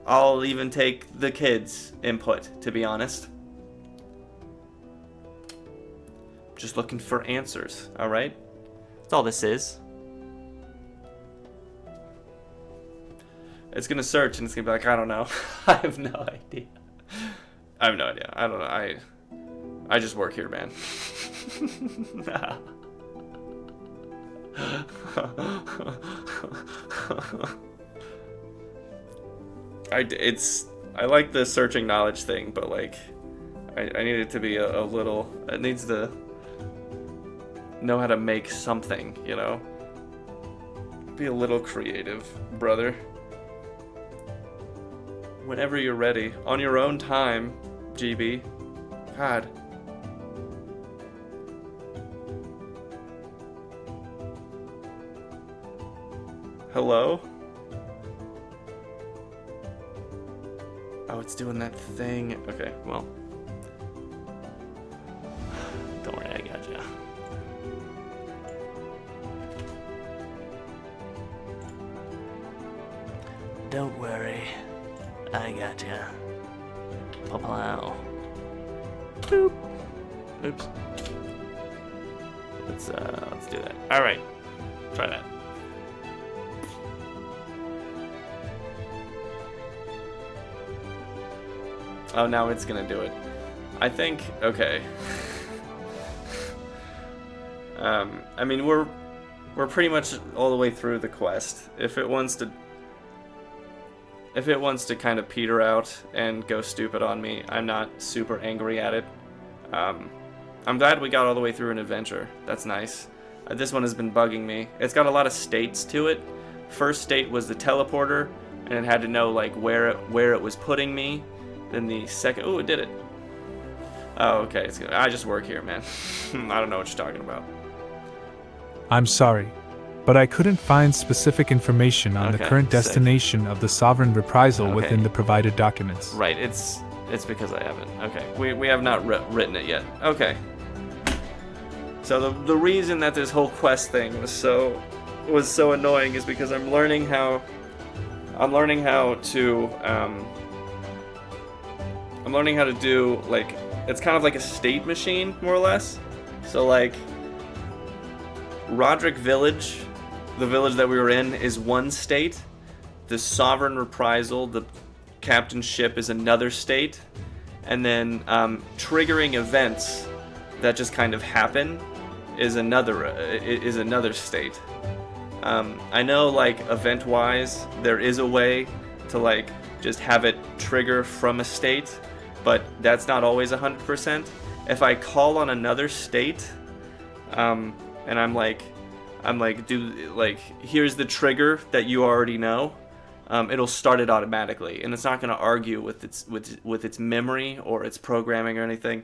I'll even take the kids' input, to be honest. Just looking for answers, alright? That's all this is. It's gonna search and it's gonna be like, I don't know. I have no idea. I have no idea. I don't know. I just work here, man. I like the searching knowledge thing, but like I need it to be a little, it needs to know how to make something, you know? Be a little creative, brother. Whenever you're ready, on your own time, GB. God. Hello? Oh, it's doing that thing. Okay, well. Don't worry, I gotcha. Don't worry, I gotcha. Plow. Boop. Oops. Let's do that. All right, try that. Oh, now it's gonna do it. I think, okay. I mean, we're pretty much all the way through the quest. If it wants to kind of peter out and go stupid on me, I'm not super angry at it. I'm glad we got all the way through an adventure. That's nice. This one has been bugging me. It's got a lot of states to it. First state was the teleporter, and it had to know like where it was putting me. Then the second, oh, it did it. Oh, okay. It's good. I just work here, man. I don't know what you're talking about. I'm sorry, but I couldn't find specific information on the current destination of the Sovereign Reprisal within the provided documents. Right, it's because I haven't. Okay, we have not written it yet. Okay. So the reason that this whole quest thing was so annoying is because I'm learning how to do, like, it's kind of like a state machine, more or less. So, like, Roderick Village, the village that we were in, is one state. The Sovereign Reprisal, the captain's ship, is another state. And then triggering events that just kind of happen is another state. I know, like, event-wise, there is a way to, like, just have it trigger from a state, but that's not always 100%. If I call on another state, and I'm like, here's the trigger that you already know, it'll start it automatically, and it's not going to argue with its memory or its programming or anything.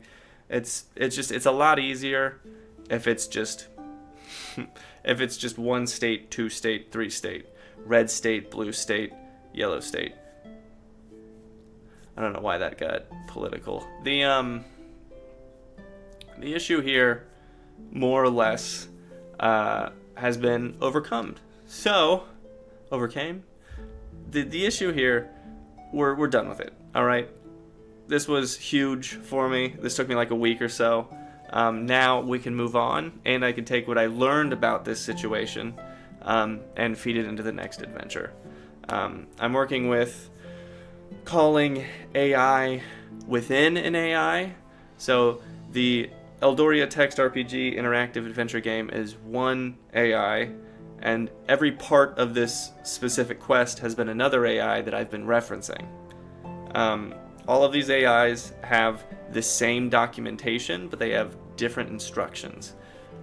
It's a lot easier if it's just one state, two state, three state, red state, blue state, yellow state. I don't know why that got political. The issue here, more or less, has been overcome. So, overcame. The issue here, we're done with it. All right. This was huge for me. This took me like a week or so. Now we can move on, and I can take what I learned about this situation and feed it into the next adventure. I'm working with calling AI within an AI. So the Eldoria Text RPG interactive adventure game is one AI, and every part of this specific quest has been another AI that I've been referencing. All of these AIs have the same documentation, but they have different instructions.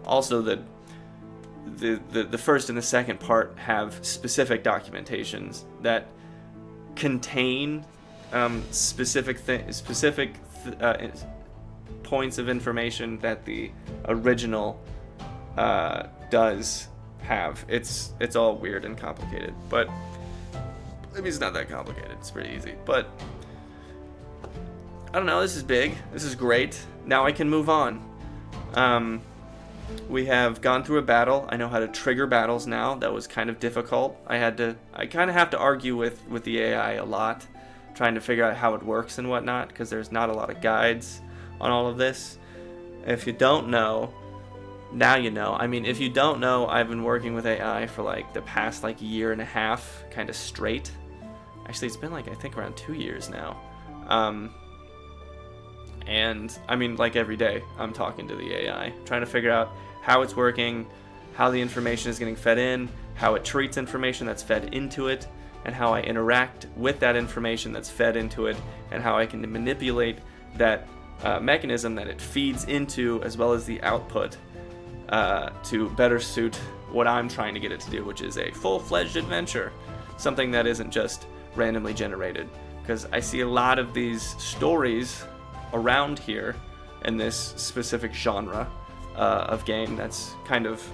Also, the first and the second part have specific documentations that contain specific points of information that the original does have. It's all weird and complicated, but I mean, it's not that complicated. It's pretty easy, but I don't know. This is big. This is great. Now I can move on. We have gone through a battle. I know how to trigger battles now. That was kind of difficult. I kind of have to argue with the AI a lot, trying to figure out how it works and whatnot, because there's not a lot of guides on all of this. If you don't know, now you know. I mean, if you don't know, I've been working with AI for like the past like year and a half, kind of straight. Actually, it's been like, I think around 2 years now. And I mean, like every day, I'm talking to the AI, trying to figure out how it's working, how the information is getting fed in, how it treats information that's fed into it, and how I interact with that information that's fed into it, and how I can manipulate that mechanism that it feeds into, as well as the output, to better suit what I'm trying to get it to do, which is a full-fledged adventure, something that isn't just randomly generated. Because I see a lot of these stories around here in this specific genre of game that's kind of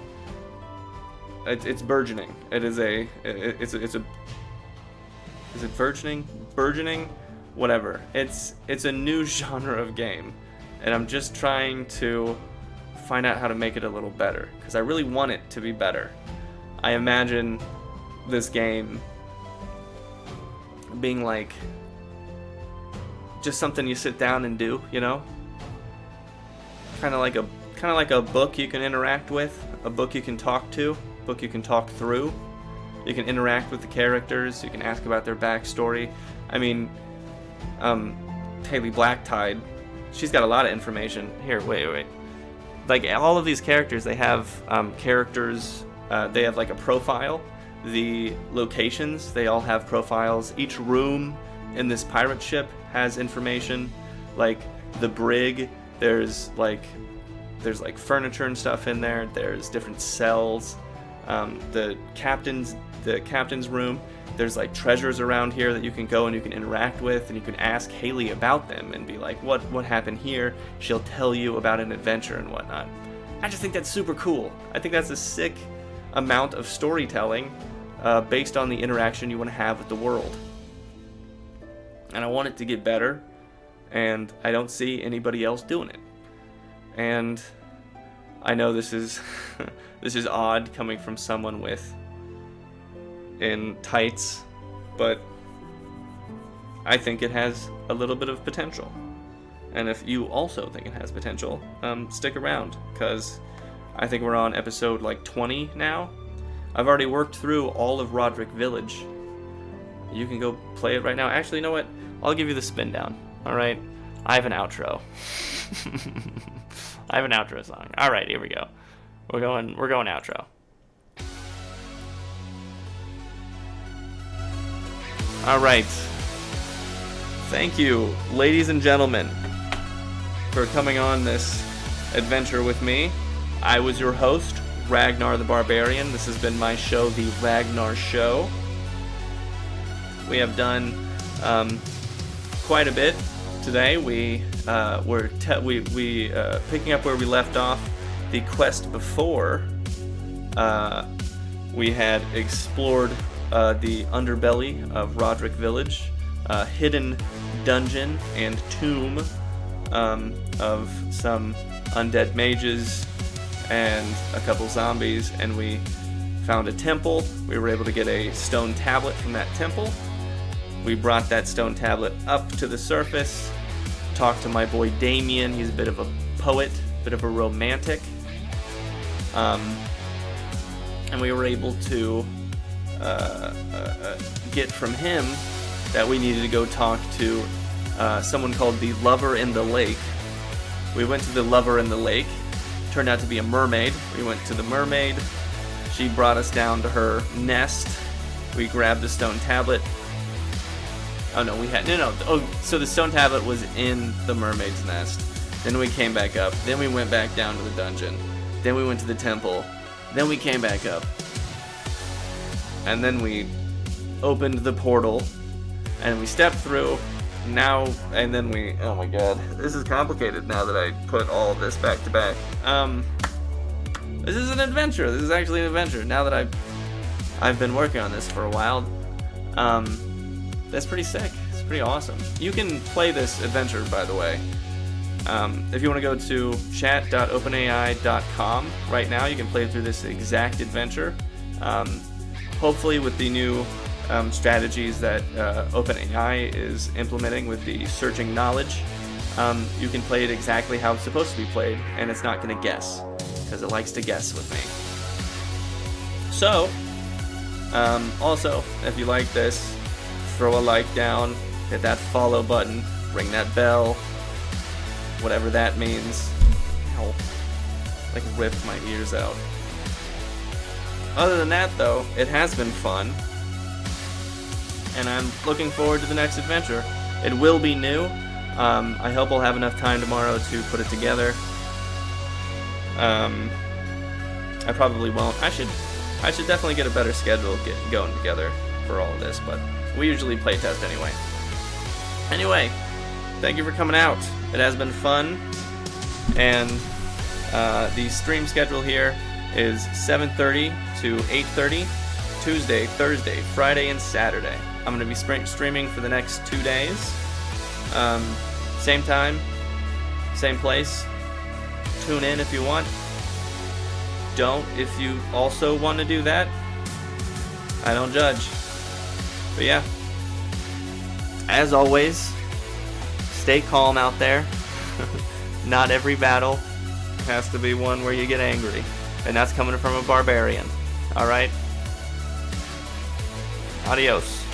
it's burgeoning. Is it burgeoning, whatever. It's a new genre of game, and I'm just trying to find out how to make it a little better, because I really want it to be better. I imagine this game being like just something you sit down and do, you know? Kind of like a book you can interact with, a book you can talk to, a book you can talk through. You can interact with the characters, you can ask about their backstory. I mean, Haley Blacktide, she's got a lot of information. Here, wait. Like, all of these characters, they have characters, they have like a profile. The locations, they all have profiles. Each room in this pirate ship has information. Like the brig, there's like furniture and stuff in there. There's different cells. The captain's room, there's like treasures around here that you can go and you can interact with, and you can ask Haley about them and be like, what happened here? She'll tell you about an adventure and whatnot. I just think that's super cool. I think that's a sick amount of storytelling based on the interaction you want to have with the world. And I want it to get better, and I don't see anybody else doing it. And I know this is this is odd coming from someone in tights, but I think it has a little bit of potential. And if you also think it has potential, stick around, because I think we're on episode like 20 now. I've already worked through all of Roderick Village. You can go play it right now. Actually, you know what? I'll give you the spin down. All right? I have an outro. I have an outro song. All right, here we go. We're going outro. All right. Thank you, ladies and gentlemen, for coming on this adventure with me. I was your host, Ragnar the Barbarian. This has been my show, The Ragnar Show. We have done quite a bit today. We're picking up where we left off. The quest before, we had explored the underbelly of Roderick Village, hidden dungeon and tomb of some undead mages and a couple zombies, and we found a temple. We were able to get a stone tablet from that temple. We brought that stone tablet up to the surface, talked to my boy Damien. He's a bit of a poet, bit of a romantic. And we were able to get from him that we needed to go talk to someone called the Lover in the Lake. We went to the Lover in the Lake. Turned out to be a mermaid. We went to the mermaid. She brought us down to her nest. We grabbed the stone tablet. Oh no, we had no. Oh, so the stone tablet was in the mermaid's nest. Then we came back up. Then we went back down to the dungeon. Then we went to the temple. Then we came back up. And then we opened the portal. And we stepped through. Now, and then we, oh my god. This is complicated now that I put all of this back to back. This is an adventure. This is actually an adventure. Now that I've been working on this for a while. That's pretty sick. It's pretty awesome. You can play this adventure, by the way. If you want to go to chat.openai.com right now, you can play through this exact adventure. Hopefully with the new strategies that OpenAI is implementing with the searching knowledge, you can play it exactly how it's supposed to be played, and it's not going to guess, because it likes to guess with me. So, also, if you like this, throw a like down, hit that follow button, ring that bell, whatever that means. Ow, like ripped my ears out. Other than that though, it has been fun, and I'm looking forward to the next adventure. It will be new. I hope I'll have enough time tomorrow to put it together. I probably won't. I should definitely get a better schedule going together for all of this, but we usually playtest anyway. Anyway, thank you for coming out. It has been fun, and the stream schedule here is 7:30 to 8:30, Tuesday, Thursday, Friday, and Saturday. I'm going to be streaming for the next 2 days. Same time, same place. Tune in if you want. Don't if you also want to do that. I don't judge. But yeah, as always, stay calm out there. Not every battle has to be one where you get angry. And that's coming from a barbarian. Alright? Adios.